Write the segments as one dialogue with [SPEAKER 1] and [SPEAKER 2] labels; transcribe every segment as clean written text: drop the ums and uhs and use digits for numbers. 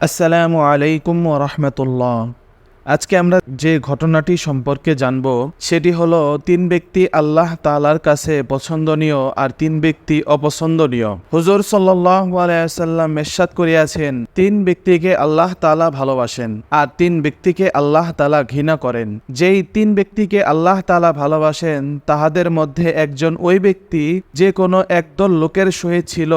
[SPEAKER 1] আসসালামু আলাইকুম ওয়া রাহমাতুল্লাহ। আজকে আমরা যে ঘটনাটি সম্পর্কে জানব সেটি হলো তিন ব্যক্তি আল্লাহ তাআলার কাছে পছন্দনীয় আর তিন ব্যক্তি অপছন্দনীয়। হুজুর সাল্লাল্লাহু আলাইহি ওয়াসাল্লাম ইরশাদ করিয়াছেন, তিন ব্যক্তিকে আল্লাহ তাআলা ভালোবাসেন আর তিন ব্যক্তিকে আল্লাহ তাআলা ঘৃণা করেন। যেই তিন ব্যক্তিকে আল্লাহ তাআলা ভালোবাসেন তাহাদের মধ্যে একজন ওই ব্যক্তি যে কোনো একদল লোকের সহিত ছিল।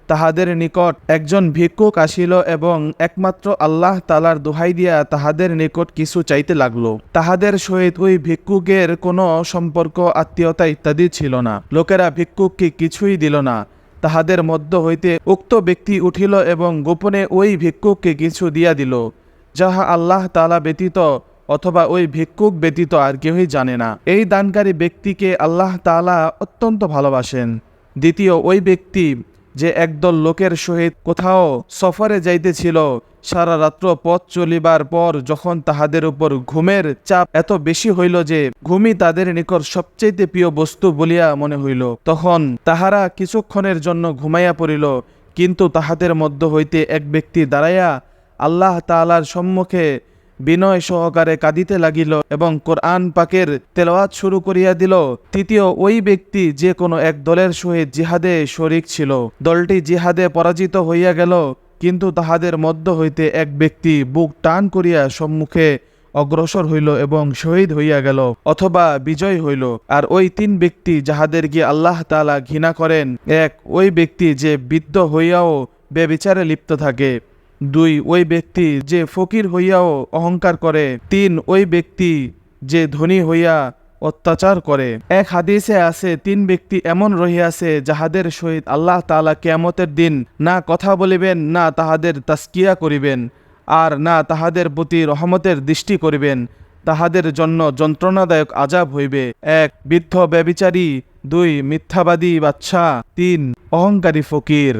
[SPEAKER 1] তাহাদের নিকট একজন ভিক্ষুক আসিল এবং একমাত্র আল্লাহ তাআলার দোহাই দিয়া তাহাদের নিকট কিছু চাইতে লাগল। তাহাদের সহিত ওই ভিক্ষুকের কোনো সম্পর্ক, আত্মীয়তা ইত্যাদি ছিল না। লোকেরা ভিক্ষুককে কিছুই দিল না। তাহাদের মধ্য হইতে উক্ত ব্যক্তি উঠিল এবং গোপনে ওই ভিক্ষুককে কিছু দিয়া দিল, যাহা আল্লাহ তাআলা ব্যতীত অথবা ওই ভিক্ষুক ব্যতীত আর কেউই জানে না। এই দানকারী ব্যক্তিকে আল্লাহ তাআলা অত্যন্ত ভালোবাসেন। দ্বিতীয় ওই ব্যক্তি যে একদল লোকের সহিত কোথাও সফরে যাইতেছিল, সারা রাত্র পথ চলিবার পর যখন তাহাদের উপর ঘুমের চাপ এত বেশি হইল যে ঘুমই তাদের নিকট সবচেয়ে প্রিয় বস্তু বলিয়া মনে হইল, তখন তাহারা কিছুক্ষণের জন্য ঘুমাইয়া পড়িল। কিন্তু তাহাদের মধ্য হইতে এক ব্যক্তি দাঁড়াইয়া আল্লাহ তাআলার সম্মুখে বিনয় সহকারে কাঁদিতে লাগিল এবং কোরআন পাকের তেলাওয়াত শুরু করিয়া দিল। তৃতীয় ওই ব্যক্তি যে কোনো এক দলের সহিত জিহাদে শরিক ছিল। দলটি জিহাদে পরাজিত হইয়া গেল, কিন্তু তাহাদের মধ্য হইতে এক ব্যক্তি বুক টান করিয়া সম্মুখে অগ্রসর হইল এবং শহীদ হইয়া গেল অথবা বিজয় হইল। আর ওই তিন ব্যক্তি যাহাদেরকে আল্লাহ তাআলা ঘৃণা করেন, এক ওই ব্যক্তি যে বৃদ্ধ হইয়াও ব্যভিচারে লিপ্ত থাকে, দুই ওই ব্যক্তি যে ফকির হইয়াও অহংকার করে, তিন ওই ব্যক্তি যে ধনী হইয়া অত্যাচার করে। এক হাদিসে আছে, তিন ব্যক্তি এমন রহিয়াছে যাহাদের সহিত আল্লাহ তাআলা কিয়ামতের দিন না কথা বলিবেন, না তাহাদের তাসকিয়া করিবেন, আর না তাহাদের প্রতি রহমতের দৃষ্টি করিবেন। তাহাদের জন্য যন্ত্রণাদায়ক আযাব হইবে। এক বৃদ্ধ ব্যভিচারী, দুই মিথ্যাবাদী বাদশা, তিন অহংকারী ফকির।